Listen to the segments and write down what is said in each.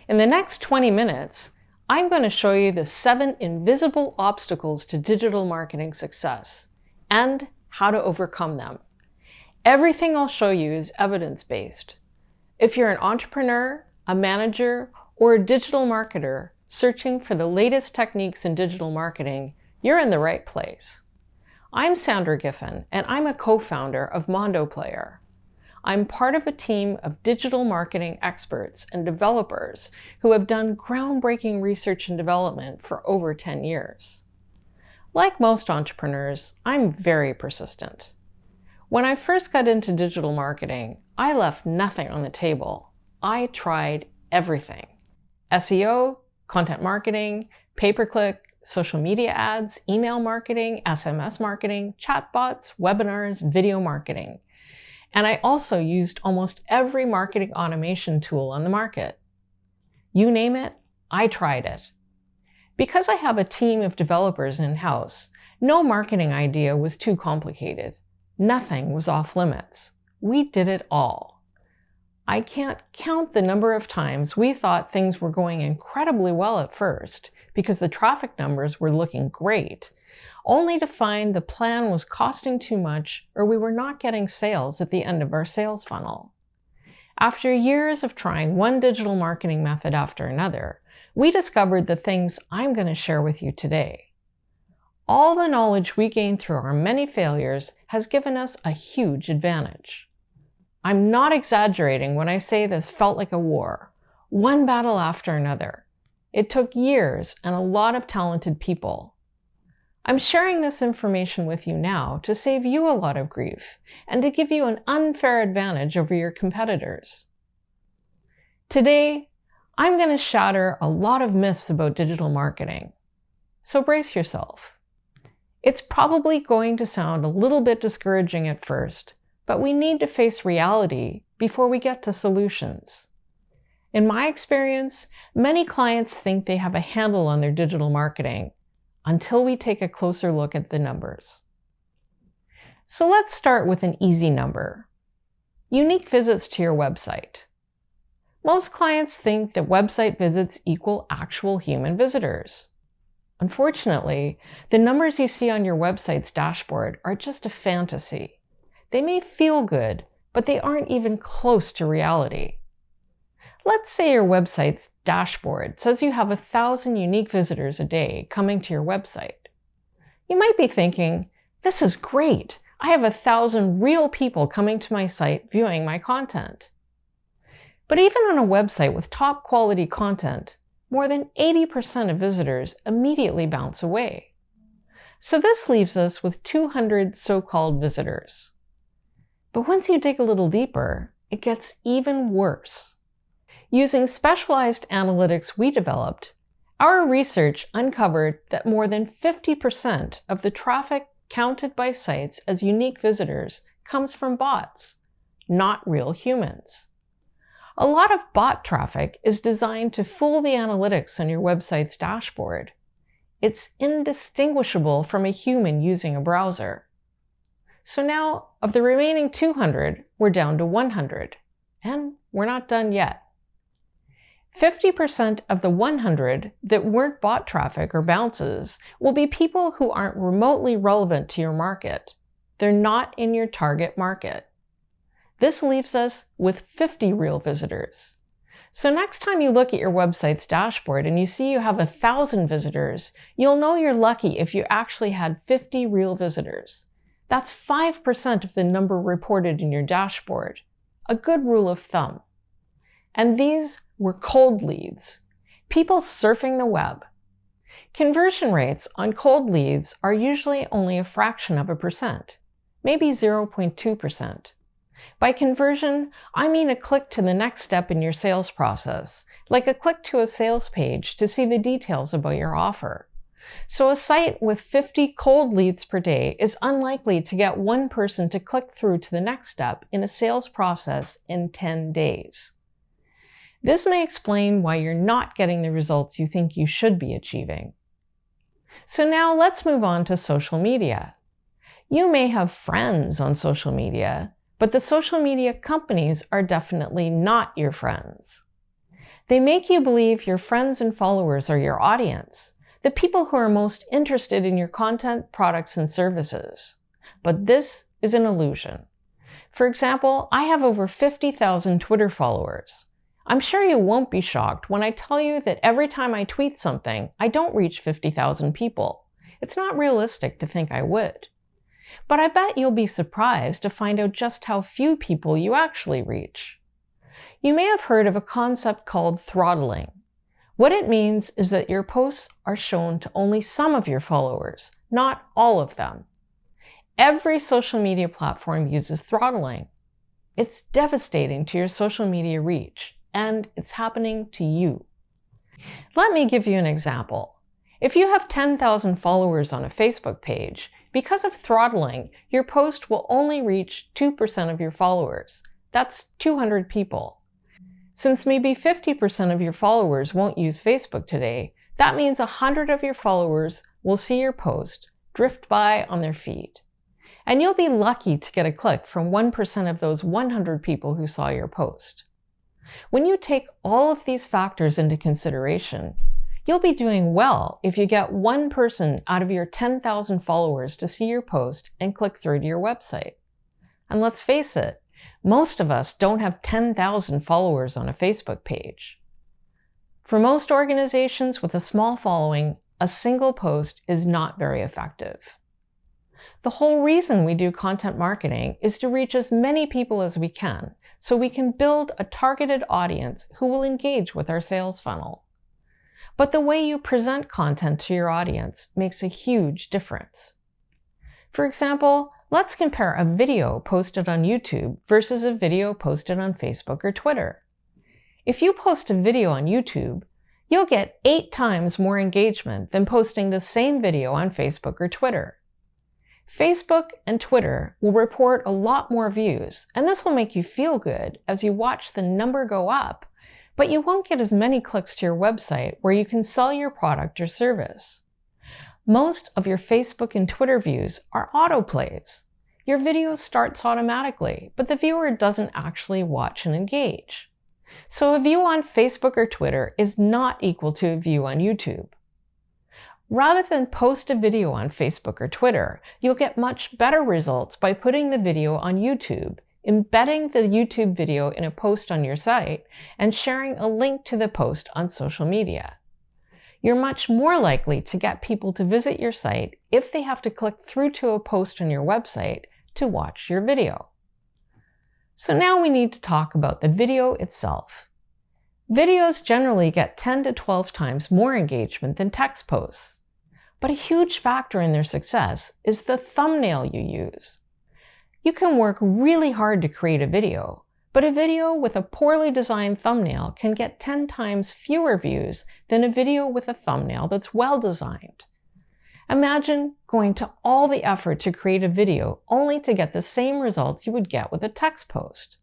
In the next 20 minutes, I'm going to show you the 7 invisible obstacles to digital marketing success and how to overcome them. Everything I'll show you is evidence-based. If you're an entrepreneur, a manager, or a digital marketer searching for the latest techniques in digital marketing, you're in the right place. I'm Sandra Giffen, and I'm a co-founder of Mondo Player. I'm part of a team of digital marketing experts and developers who have done groundbreaking research and development for over 10 years. Like most entrepreneurs, I'm very persistent. When I first got into digital marketing, I left nothing on the table. I tried everything. SEO, content marketing, pay-per-click, social media ads, email marketing, SMS marketing, chatbots, webinars, video marketing. And I also used almost every marketing automation tool on the market. You name it, I tried it. Because I have a team of developers in-house, no marketing idea was too complicated. Nothing was off limits. We did it all. I can't count the number of times we thought things were going incredibly well at first because the traffic numbers were looking great, only to find the plan was costing too much or we were not getting sales at the end of our sales funnel. After years of trying one digital marketing method after another, we discovered the things I'm going to share with you today. All the knowledge we gained through our many failures has given us a huge advantage. I'm not exaggerating when I say this felt like a war, one battle after another. It took years and a lot of talented people. I'm sharing this information with you now to save you a lot of grief and to give you an unfair advantage over your competitors. Today, I'm going to shatter a lot of myths about digital marketing. So brace yourself. It's probably going to sound a little bit discouraging at first, but we need to face reality before we get to solutions. In my experience, many clients think they have a handle on their digital marketing until we take a closer look at the numbers. So let's start with an easy number. Unique visits to your website. Most clients think that website visits equal actual human visitors. Unfortunately, the numbers you see on your website's dashboard are just a fantasy. They may feel good, but they aren't even close to reality. Let's say your website's dashboard says you have 1,000 unique visitors a day coming to your website. You might be thinking, this is great. I have 1,000 real people coming to my site viewing my content. But even on a website with top quality content, more than 80% of visitors immediately bounce away. So this leaves us with 200 so-called visitors. But once you dig a little deeper, it gets even worse. Using specialized analytics we developed, our research uncovered that more than 50% of the traffic counted by sites as unique visitors comes from bots, not real humans. A lot of bot traffic is designed to fool the analytics on your website's dashboard. It's indistinguishable from a human using a browser. So now, of the remaining 200, we're down to 100. And we're not done yet. 50% of the 100 that weren't bot traffic or bounces will be people who aren't remotely relevant to your market. They're not in your target market. This leaves us with 50 real visitors. So next time you look at your website's dashboard and you see you have 1,000 visitors, you'll know you're lucky if you actually had 50 real visitors. That's 5% of the number reported in your dashboard, a good rule of thumb. And these were cold leads, people surfing the web. Conversion rates on cold leads are usually only a fraction of a percent, maybe 0.2%. By conversion, I mean a click to the next step in your sales process, like a click to a sales page to see the details about your offer. So a site with 50 cold leads per day is unlikely to get one person to click through to the next step in a sales process in 10 days. This may explain why you're not getting the results you think you should be achieving. So now let's move on to social media. You may have friends on social media, but the social media companies are definitely not your friends. They make you believe your friends and followers are your audience, the people who are most interested in your content, products, and services. But this is an illusion. For example, I have over 50,000 Twitter followers. I'm sure you won't be shocked when I tell you that every time I tweet something, I don't reach 50,000 people. It's not realistic to think I would. But I bet you'll be surprised to find out just how few people you actually reach. You may have heard of a concept called throttling. What it means is that your posts are shown to only some of your followers, not all of them. Every social media platform uses throttling. It's devastating to your social media reach, and it's happening to you. Let me give you an example. If you have 10,000 followers on a Facebook page, because of throttling, your post will only reach 2% of your followers. That's 200 people. Since maybe 50% of your followers won't use Facebook today, that means 100 of your followers will see your post, drift by on their feed. And you'll be lucky to get a click from 1% of those 100 people who saw your post. When you take all of these factors into consideration, you'll be doing well if you get one person out of your 10,000 followers to see your post and click through to your website. And let's face it, most of us don't have 10,000 followers on a Facebook page. For most organizations with a small following, a single post is not very effective. The whole reason we do content marketing is to reach as many people as we can, so we can build a targeted audience who will engage with our sales funnel. But the way you present content to your audience makes a huge difference. For example, let's compare a video posted on YouTube versus a video posted on Facebook or Twitter. If you post a video on YouTube, you'll get 8 times more engagement than posting the same video on Facebook or Twitter. Facebook and Twitter will report a lot more views, and this will make you feel good as you watch the number go up, but you won't get as many clicks to your website where you can sell your product or service. Most of your Facebook and Twitter views are autoplays. Your video starts automatically, but the viewer doesn't actually watch and engage. So a view on Facebook or Twitter is not equal to a view on YouTube. Rather than post a video on Facebook or Twitter, you'll get much better results by putting the video on YouTube, embedding the YouTube video in a post on your site, and sharing a link to the post on social media. You're much more likely to get people to visit your site if they have to click through to a post on your website to watch your video. So now we need to talk about the video itself. Videos generally get 10 to 12 times more engagement than text posts. But a huge factor in their success is the thumbnail you use. You can work really hard to create a video, but a video with a poorly designed thumbnail can get 10 times fewer views than a video with a thumbnail that's well designed. Imagine going to all the effort to create a video only to get the same results you would get with a text post.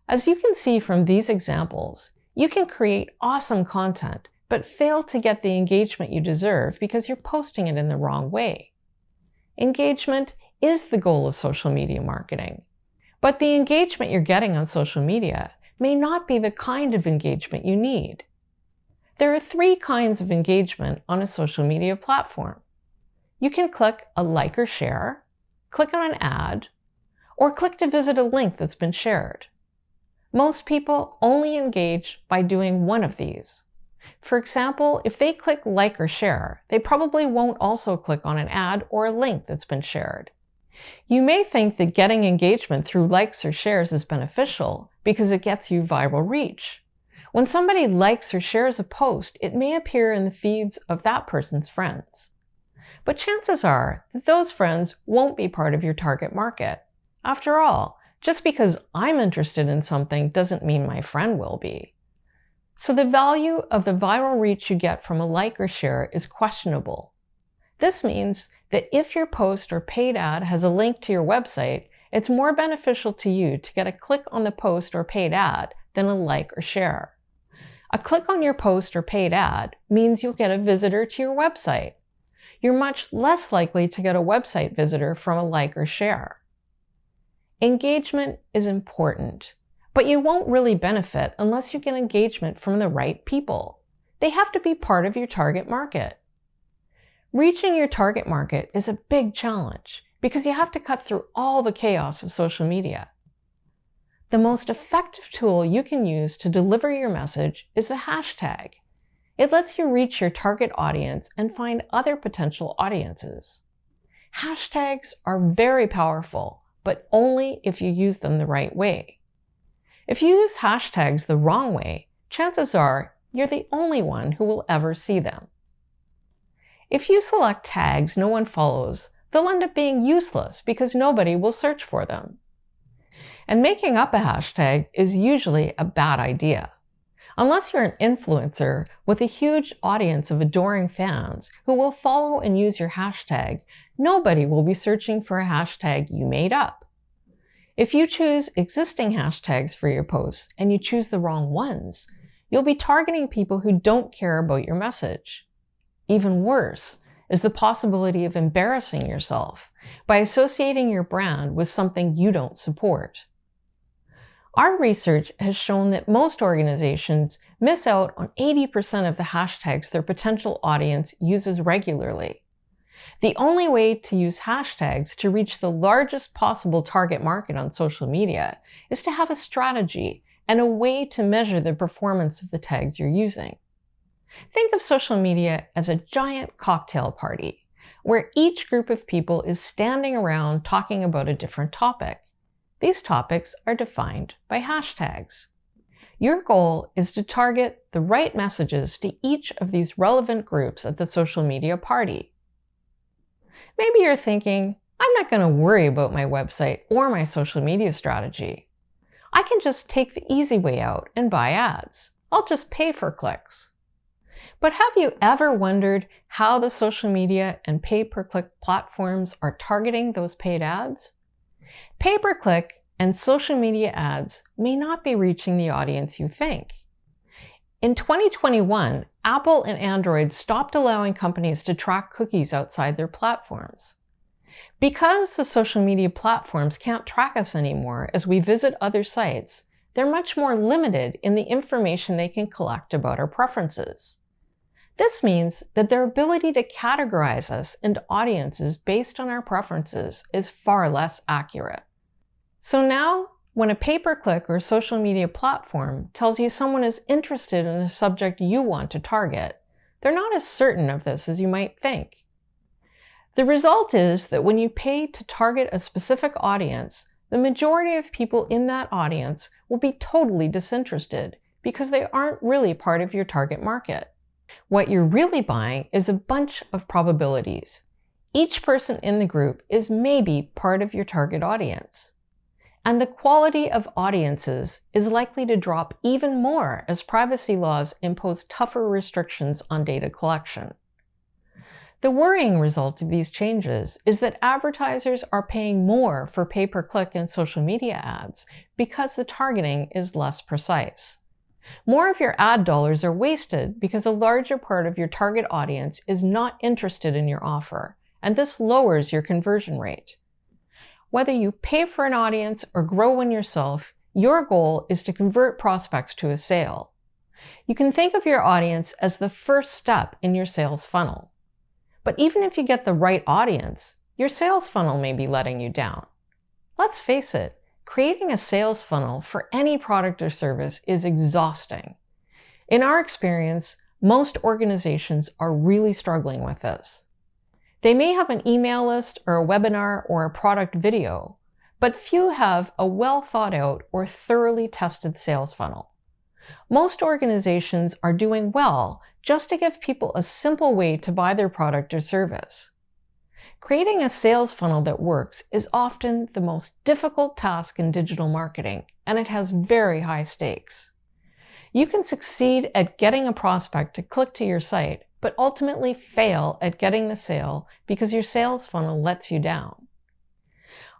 As you can see from these examples, you can create awesome content, but fail to get the engagement you deserve because you're posting it in the wrong way. Engagement is the goal of social media marketing, but the engagement you're getting on social media may not be the kind of engagement you need. There are 3 kinds of engagement on a social media platform. You can click a like or share, click on an ad, or click to visit a link that's been shared. Most people only engage by doing one of these. For example, if they click like or share, they probably won't also click on an ad or a link that's been shared. You may think that getting engagement through likes or shares is beneficial because it gets you viral reach. When somebody likes or shares a post, it may appear in the feeds of that person's friends. But chances are that those friends won't be part of your target market. After all, just because I'm interested in something doesn't mean my friend will be. So the value of the viral reach you get from a like or share is questionable. This means that if your post or paid ad has a link to your website, it's more beneficial to you to get a click on the post or paid ad than a like or share. A click on your post or paid ad means you'll get a visitor to your website. You're much less likely to get a website visitor from a like or share. Engagement is important, But you won't really benefit unless you get engagement from the right people. They have to be part of your target market. Reaching your target market is a big challenge because you have to cut through all the chaos of social media. The most effective tool you can use to deliver your message is the hashtag. It lets you reach your target audience and find other potential audiences. Hashtags are very powerful, but only if you use them the right way. If you use hashtags the wrong way, chances are you're the only one who will ever see them. If you select tags no one follows, they'll end up being useless because nobody will search for them. And making up a hashtag is usually a bad idea. Unless you're an influencer with a huge audience of adoring fans who will follow and use your hashtag, nobody will be searching for a hashtag you made up. If you choose existing hashtags for your posts and you choose the wrong ones, you'll be targeting people who don't care about your message. Even worse is the possibility of embarrassing yourself by associating your brand with something you don't support. Our research has shown that most organizations miss out on 80% of the hashtags their potential audience uses regularly. The only way to use hashtags to reach the largest possible target market on social media is to have a strategy and a way to measure the performance of the tags you're using. Think of social media as a giant cocktail party, where each group of people is standing around talking about a different topic. These topics are defined by hashtags. Your goal is to target the right messages to each of these relevant groups at the social media party. Maybe you're thinking, I'm not going to worry about my website or my social media strategy. I can just take the easy way out and buy ads. I'll just pay for clicks. But have you ever wondered how the social media and pay-per-click platforms are targeting those paid ads? Pay-per-click and social media ads may not be reaching the audience you think. In 2021, Apple and Android stopped allowing companies to track cookies outside their platforms. Because the social media platforms can't track us anymore as we visit other sites, they're much more limited in the information they can collect about our preferences. This means that their ability to categorize us into audiences based on our preferences is far less accurate. So now, when a pay-per-click or social media platform tells you someone is interested in a subject you want to target, they're not as certain of this as you might think. The result is that when you pay to target a specific audience, the majority of people in that audience will be totally disinterested because they aren't really part of your target market. What you're really buying is a bunch of probabilities. Each person in the group is maybe part of your target audience. And the quality of audiences is likely to drop even more as privacy laws impose tougher restrictions on data collection. The worrying result of these changes is that advertisers are paying more for pay-per-click and social media ads because the targeting is less precise. More of your ad dollars are wasted because a larger part of your target audience is not interested in your offer, and this lowers your conversion rate. Whether you pay for an audience or grow one yourself, your goal is to convert prospects to a sale. You can think of your audience as the first step in your sales funnel. But even if you get the right audience, your sales funnel may be letting you down. Let's face it, creating a sales funnel for any product or service is exhausting. In our experience, most organizations are really struggling with this. They may have an email list or a webinar or a product video, but few have a well thought out or thoroughly tested sales funnel. Most organizations are doing well just to give people a simple way to buy their product or service. Creating a sales funnel that works is often the most difficult task in digital marketing, and it has very high stakes. You can succeed at getting a prospect to click to your site, but ultimately fail at getting the sale because your sales funnel lets you down.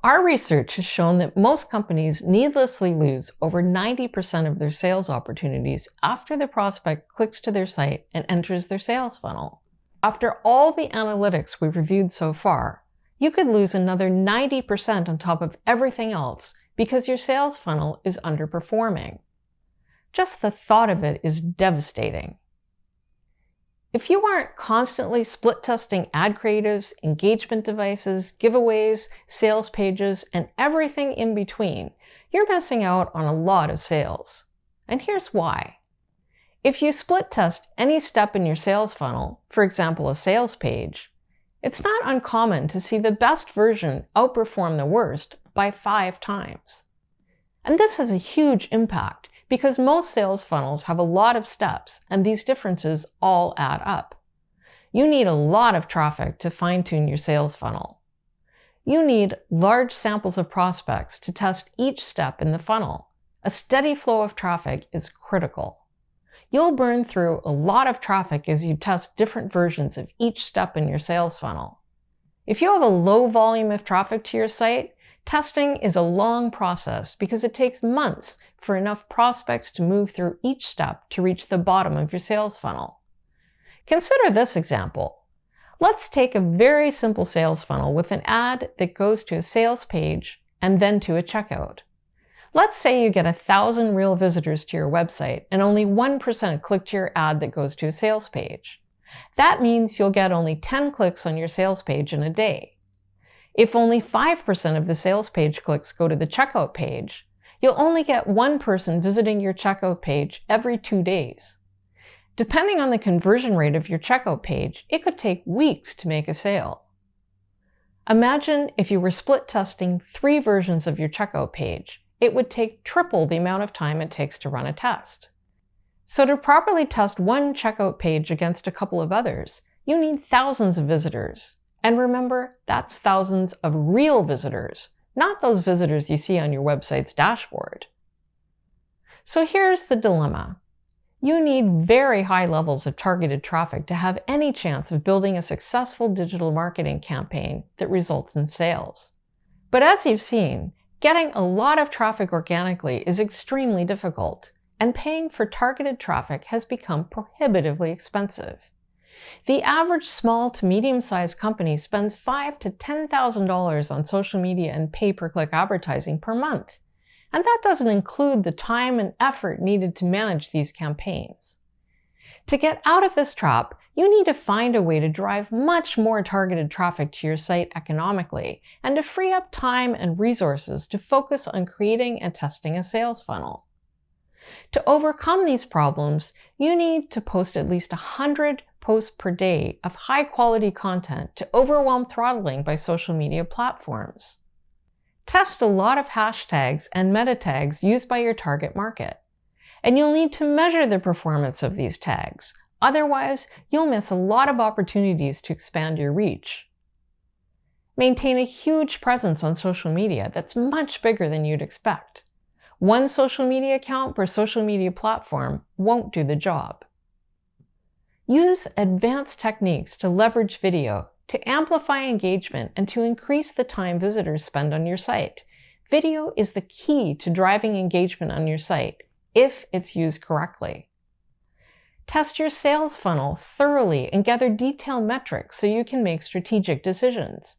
Our research has shown that most companies needlessly lose over 90% of their sales opportunities after the prospect clicks to their site and enters their sales funnel. After all the analytics we've reviewed so far, you could lose another 90% on top of everything else because your sales funnel is underperforming. Just the thought of it is devastating. If you aren't constantly split testing ad creatives, engagement devices, giveaways, sales pages, and everything in between, you're missing out on a lot of sales. And here's why. If you split test any step in your sales funnel, for example, a sales page, it's not uncommon to see the best version outperform the worst by 5 times. And this has a huge impact because most sales funnels have a lot of steps, and these differences all add up. You need a lot of traffic to fine-tune your sales funnel. You need large samples of prospects to test each step in the funnel. A steady flow of traffic is critical. You'll burn through a lot of traffic as you test different versions of each step in your sales funnel. If you have a low volume of traffic to your site, testing is a long process because it takes months for enough prospects to move through each step to reach the bottom of your sales funnel. Consider this example. Let's take a very simple sales funnel with an ad that goes to a sales page and then to a checkout. Let's say you get 1,000 real visitors to your website and only 1% click to your ad that goes to a sales page. That means you'll get only 10 clicks on your sales page in a day. If only 5% of the sales page clicks go to the checkout page, you'll only get 1 person visiting your checkout page every 2 days. Depending on the conversion rate of your checkout page, it could take weeks to make a sale. Imagine if you were split testing 3 versions of your checkout page. It would take triple the amount of time it takes to run a test. So to properly test one checkout page against a couple of others, you need thousands of visitors. And remember, that's thousands of real visitors, not those visitors you see on your website's dashboard. So here's the dilemma. You need very high levels of targeted traffic to have any chance of building a successful digital marketing campaign that results in sales. But as you've seen, getting a lot of traffic organically is extremely difficult, and paying for targeted traffic has become prohibitively expensive. The average small to medium-sized company spends $5,000 to $10,000 on social media and pay-per-click advertising per month, and that doesn't include the time and effort needed to manage these campaigns. To get out of this trap, you need to find a way to drive much more targeted traffic to your site economically and to free up time and resources to focus on creating and testing a sales funnel. To overcome these problems, you need to post at least 100 posts per day of high-quality content to overwhelm throttling by social media platforms. Test a lot of hashtags and meta tags used by your target market. And you'll need to measure the performance of these tags. Otherwise, you'll miss a lot of opportunities to expand your reach. Maintain a huge presence on social media that's much bigger than you'd expect. One social media account per social media platform won't do the job. Use advanced techniques to leverage video, to amplify engagement, and to increase the time visitors spend on your site. Video is the key to driving engagement on your site, if it's used correctly. Test your sales funnel thoroughly and gather detailed metrics so you can make strategic decisions.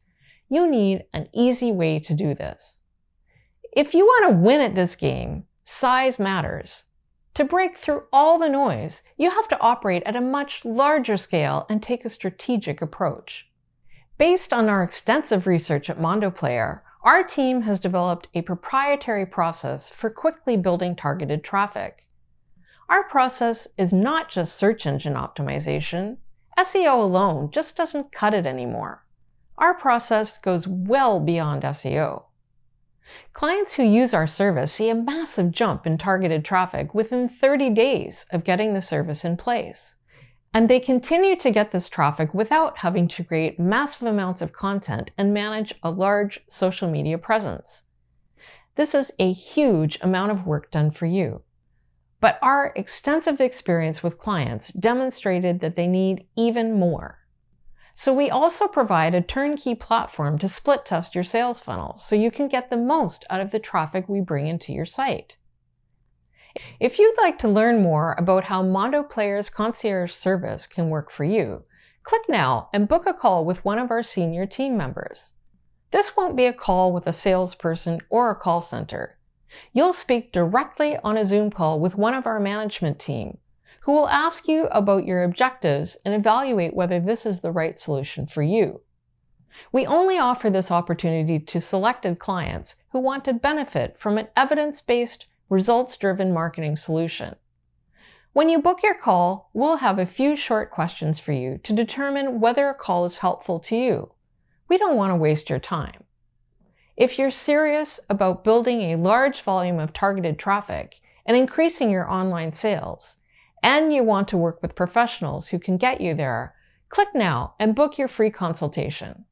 You need an easy way to do this. If you want to win at this game, size matters. To break through all the noise, you have to operate at a much larger scale and take a strategic approach. Based on our extensive research at MondoPlayer, our team has developed a proprietary process for quickly building targeted traffic. Our process is not just search engine optimization. SEO alone just doesn't cut it anymore. Our process goes well beyond SEO. Clients who use our service see a massive jump in targeted traffic within 30 days of getting the service in place. And they continue to get this traffic without having to create massive amounts of content and manage a large social media presence. This is a huge amount of work done for you. But our extensive experience with clients demonstrated that they need even more. So we also provide a turnkey platform to split test your sales funnel so you can get the most out of the traffic we bring into your site. If you'd like to learn more about how MondoPlayer's concierge service can work for you, click now and book a call with one of our senior team members. This won't be a call with a salesperson or a call center. You'll speak directly on a Zoom call with one of our management team, who will ask you about your objectives and evaluate whether this is the right solution for you. We only offer this opportunity to selected clients who want to benefit from an evidence-based, results-driven marketing solution. When you book your call, we'll have a few short questions for you to determine whether a call is helpful to you. We don't want to waste your time. If you're serious about building a large volume of targeted traffic and increasing your online sales, and you want to work with professionals who can get you there, click now and book your free consultation.